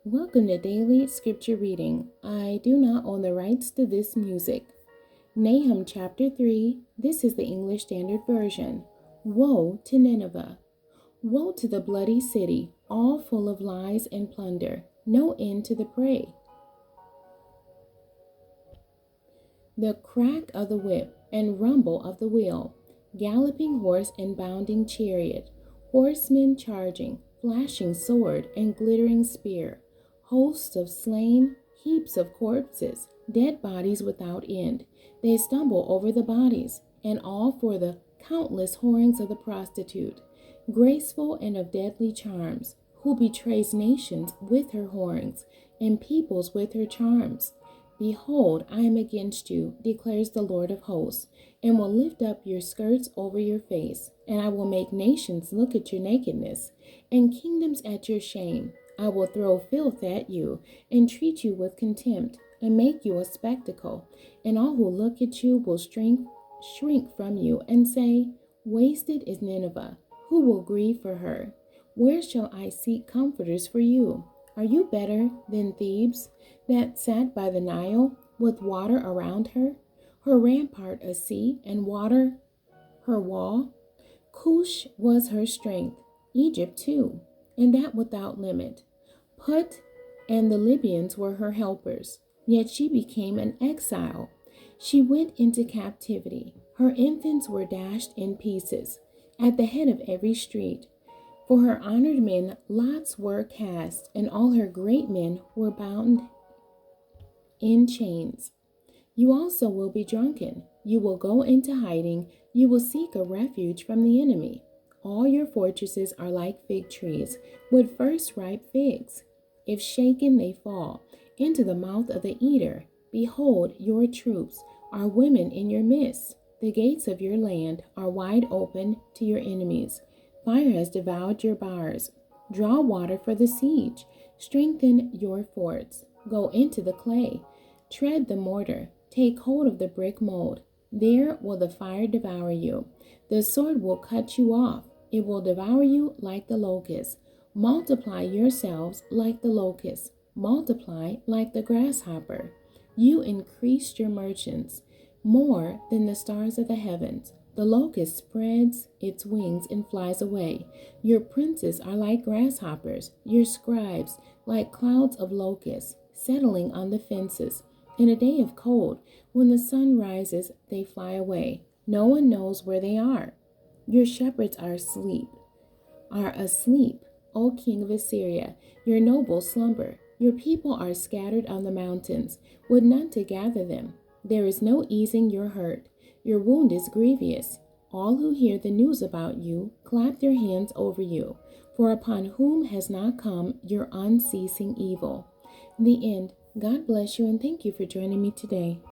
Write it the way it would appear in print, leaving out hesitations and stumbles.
Welcome to Daily Scripture Reading. I do not own the rights to this music. Nahum chapter 3, this is the English Standard Version. Woe to Nineveh! Woe to the bloody city, all full of lies and plunder, no end to the prey. The crack of the whip and rumble of the wheel, galloping horse and bounding chariot, horsemen charging, flashing sword and glittering spear, hosts of slain, heaps of corpses, dead bodies without end. They stumble over the bodies, and all for the countless whorings of the prostitute, graceful and of deadly charms, who betrays nations with her whorings, and peoples with her charms. Behold, I am against you, declares the Lord of hosts, and will lift up your skirts over your face, and I will make nations look at your nakedness, and kingdoms at your shame. I will throw filth at you, and treat you with contempt, and make you a spectacle, and all who look at you will shrink from you, and say, Wasted is Nineveh. Who will grieve for her? Where shall I seek comforters for you? Are you better than Thebes, that sat by the Nile, with water around her, her rampart a sea, and water her wall? Cush was her strength, Egypt too, and that without limit. Put and the Libyans were her helpers, yet she became an exile. She went into captivity. Her infants were dashed in pieces at the head of every street. For her honored men lots were cast, and all her great men were bound in chains. You also will be drunken. You will go into hiding. You will seek a refuge from the enemy. All your fortresses are like fig trees, with first ripe figs. If shaken, they fall into the mouth of the eater. Behold, your troops are women in your midst. The gates of your land are wide open to your enemies. Fire has devoured your bars. Draw water for the siege. Strengthen your forts. Go into the clay. Tread the mortar. Take hold of the brick mold. There will the fire devour you. The sword will cut you off. It will devour you like the locust. Multiply yourselves like the locust. Multiply like the grasshopper. You increased your merchants more than the stars of the heavens. The locust spreads its wings and flies away. Your princes are like grasshoppers, your scribes like clouds of locusts, settling on the fences. In a day of cold, when the sun rises, they fly away. No one knows where they are. Your shepherds are asleep, O king of Assyria. Your nobles slumber. Your people are scattered on the mountains, with none to gather them. There is no easing your hurt. Your wound is grievous. All who hear the news about you clap their hands over you, for upon whom has not come your unceasing evil? The end. God bless you, and thank you for joining me today.